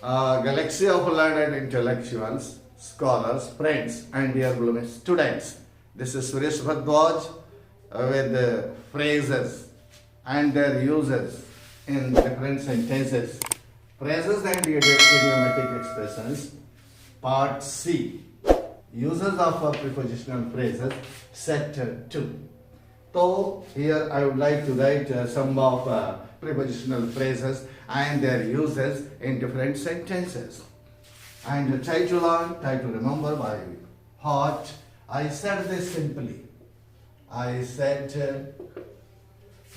galaxy of learned intellectuals, scholars, friends, and dear beloved students. This is Suresh Bhardwaj with phrases and their uses in different sentences. Phrases and idiomatic expressions, Part C. Uses of prepositional phrases, Set 2. So here I would like to write some of prepositional phrases and their uses in different sentences. And try to learn, try to remember by heart. I said this simply. I said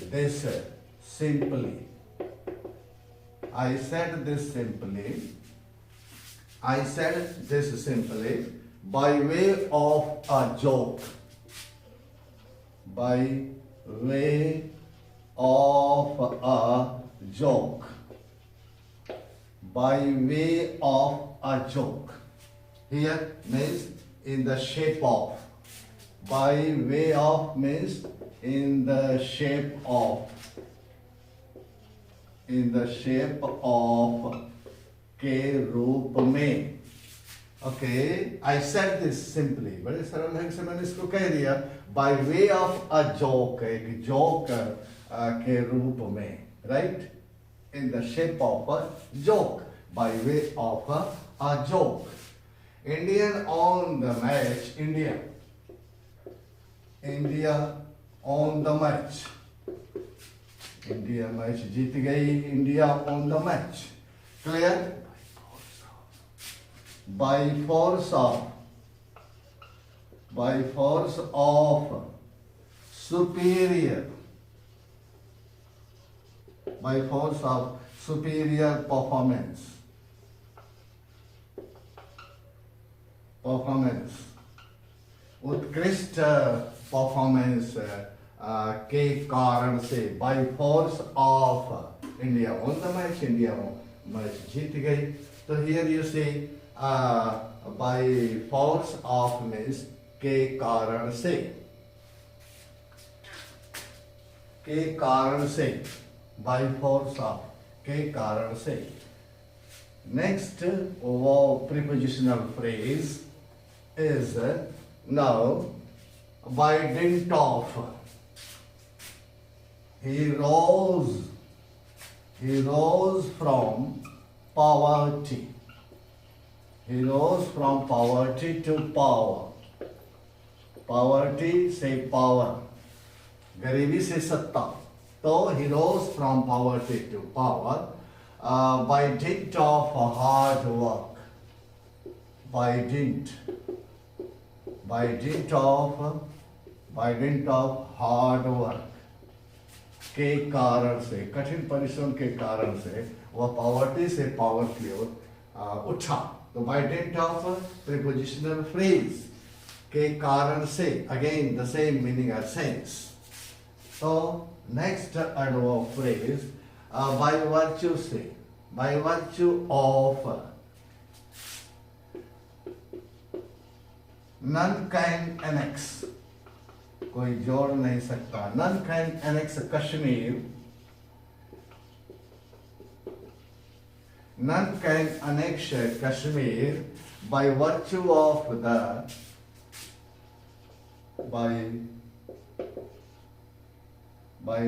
this simply. I said this simply. I said this simply by way of a joke. By way of a joke. By way of a joke. Here means in the shape of. By way of means in the shape of. In the shape of के रूप में. Okay, I said this simply. बड़े सरल ढंग से मैंने इसको कह दिया. By way of a joke, एक joke के रूप में, right? In the shape of a joke. By way of a joke. Indian on the match. India on the match. India match जीत गई. India on the match. Clear? By force of superior. By force of superior performance. उत्कृष्ट performance के कारण से. By force of India on the match. India match जीत गई. तो here you say by force of means के कारण से. के कारण से. बाय फोर्स ऑफ के कारण से. Next prepositional phrase is now by dint of. He rose from poverty. He rose from poverty to power. Poverty से power. गरीबी से सत्ता. तो he rose from poverty to power. By dint of hard work. By dint of hard work के कारण से, कठिन परिश्रम के कारण से वह पॉवर्टी से पावर की ओर उठा. तो by dint of prepositional phrase के कारण से, again the same meaning or sense. So next adverb phrase by virtue से. By virtue of. None can annex. कोई जोड़ नहीं सकता. None can annex Kashmir. None can annex Kashmir by virtue of the. By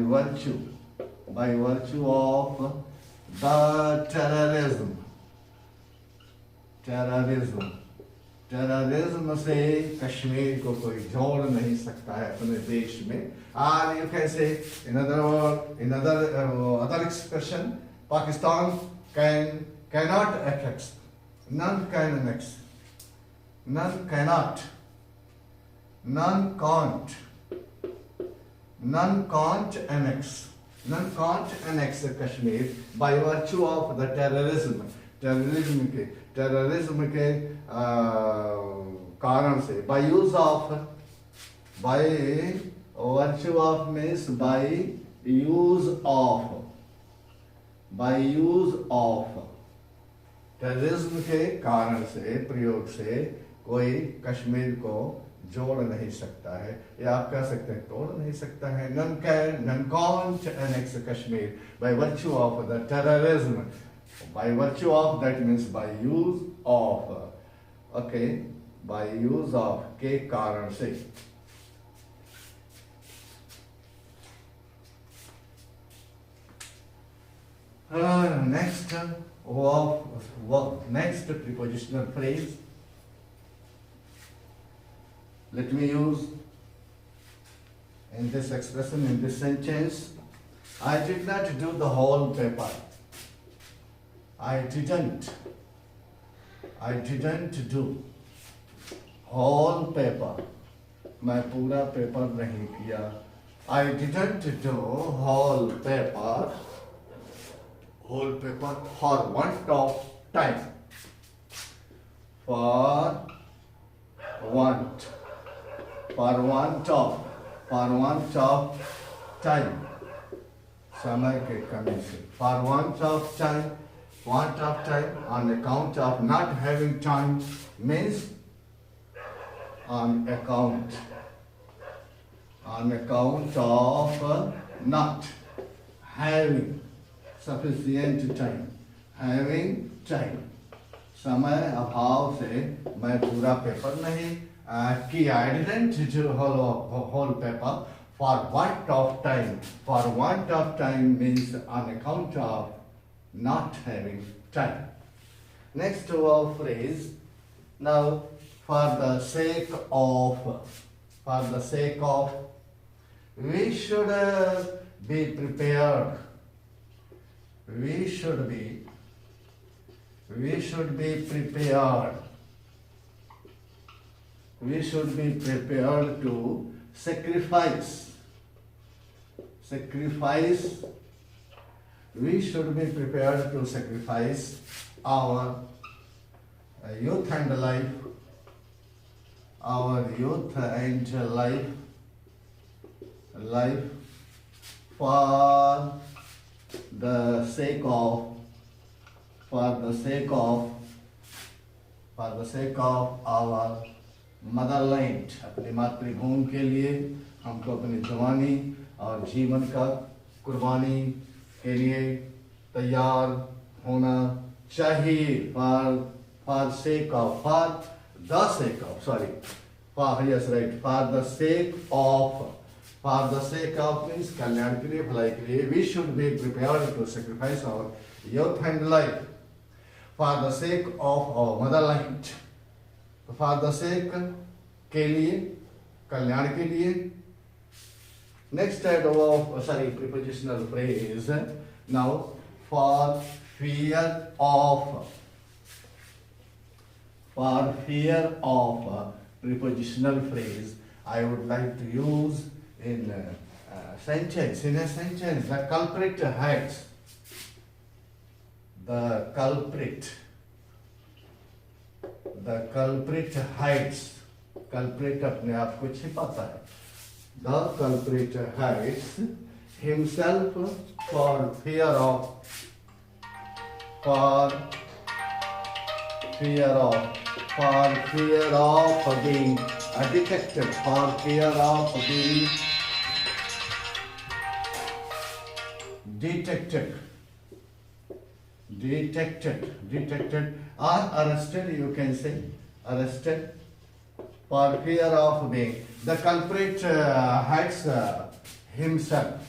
virtue of the terrorism. Terrorism से कश्मीर को कोई जोड़ नहीं सकता है अपने देश में. और you can say in other expression, Pakistan cannot annex. None can annex. None cannot. None can't. None can't annex. None can't annex Kashmir by virtue of the terrorism. terrorism के कारण से. By use of. By virtue of means by use of. By use of. Terrorism के कारण से, प्रयोग से कोई कश्मीर को जोड़ नहीं सकता है, या आप कह सकते हैं तोड़ नहीं सकता है. None can't annex Kashmir by virtue of the terrorism. By virtue of, that means by use of, okay, by use of के कारण से. Next next prepositional phrase. Let me use in this expression, in this sentence. I did not do the whole paper. I didn't do whole paper. मैं पूरा paper नहीं किया. I didn't do whole paper for want of time. For want of time. समय के कमी से. For want of time on account of not having time means on account of not having sufficient time. Having time. समय अभाव से मैं पूरा paper नहीं किया. I didn't do whole paper for want of time. For want of time means on account of not having time. Next to our phrase. Now, for the sake of, we should be prepared. We should be prepared. We should be prepared to sacrifice. We should be prepared to sacrifice our youth and life. For the sake of our Motherland. अपनी मातृभूमि के लिए हमको अपनी जवानी और जीवन का कुर्बानी के लिए तैयार होना चाहिए. For the sake of means कल्याण के लिए, भलाई के लिए. We should be prepared to sacrifice our youth and life for the sake of our motherland. For the sake के लिए, कल्याण के लिए. Next prepositional phrase. Now, for fear of prepositional phrase, I would like to use in a sentence. The culprit hides. The culprit hides. Culprit अपने आप को छिपाता है. The culprit hides himself for fear of being detected. For fear of being detected or arrested. You can say arrested. For fear of being, the culprit hides himself.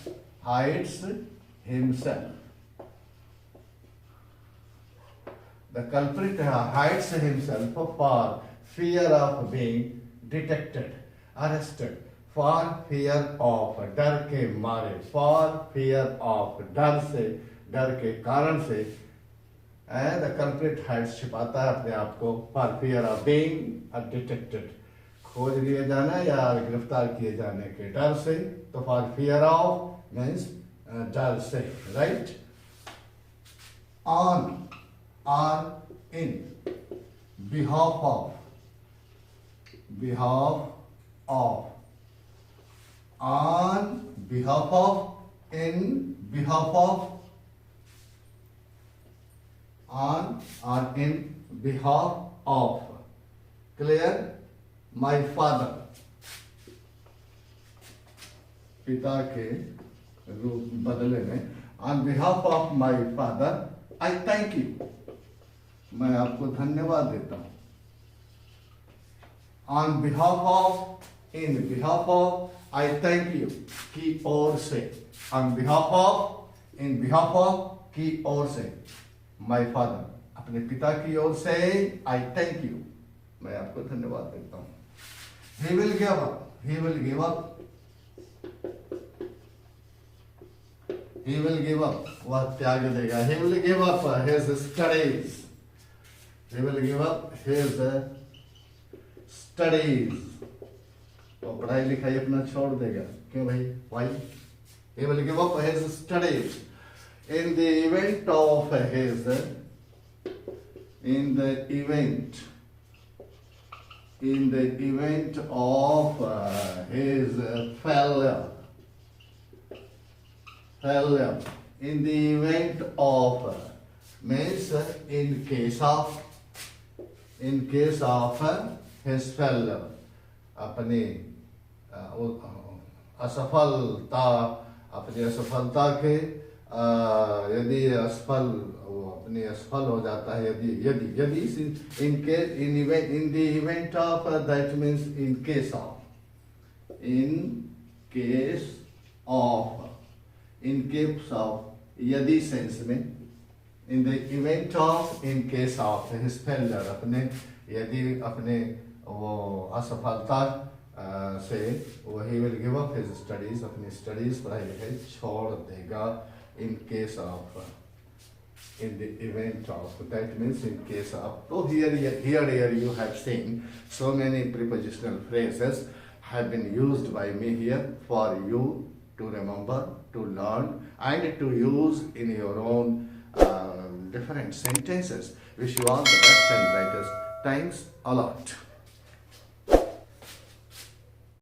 The culprit hides himself for fear of being detected, arrested. For fear of, डर के मारे. For fear of, डर के कारण से. The culprit hides, छिपाता है अपने आप को. For fear of being detected, खोज लिए जाना या गिरफ्तार किए जाने के डर से. तो for fear of means डर से, right? On or in behalf of, on behalf of, in behalf of, on or in behalf of. Clear? My father, पिता के रूप बदले में. On behalf of my father, I thank you, मैं आपको धन्यवाद देता हूं। On behalf of, in behalf of, I thank you की ओर से, on behalf of, in behalf of की ओर से, माय फादर अपने पिता की ओर से, आई थैंक यू, मैं आपको धन्यवाद देता हूं। He will give up, he will give up, he will give up, वह त्याग देगा, he will give up his studies, he will give up his studies, वो पढ़ाई लिखाई अपना छोड़ देगा, क्यों भाई, why? He will give up his studies in the event of his, in the event of his failure, in the event of, means in case of his failure, अपनी असफलता, अपनी असफलता के यदि असफल, वो अपनी असफल हो जाता है, यदि in the event of, that means in case of, यदि सेंस में, in the event of, in case of his failure, अपने यदि अपने वो असफलता से वो he will give up his studies, अपनी स्टडीज पढ़ाई लिखाई छोड़ देगा, in case of, in the event of, that means in case of. So here you have seen so many prepositional phrases have been used by me here for you to remember, to learn, and to use in your own different sentences. Wish you all the best and brightest. Thanks a lot.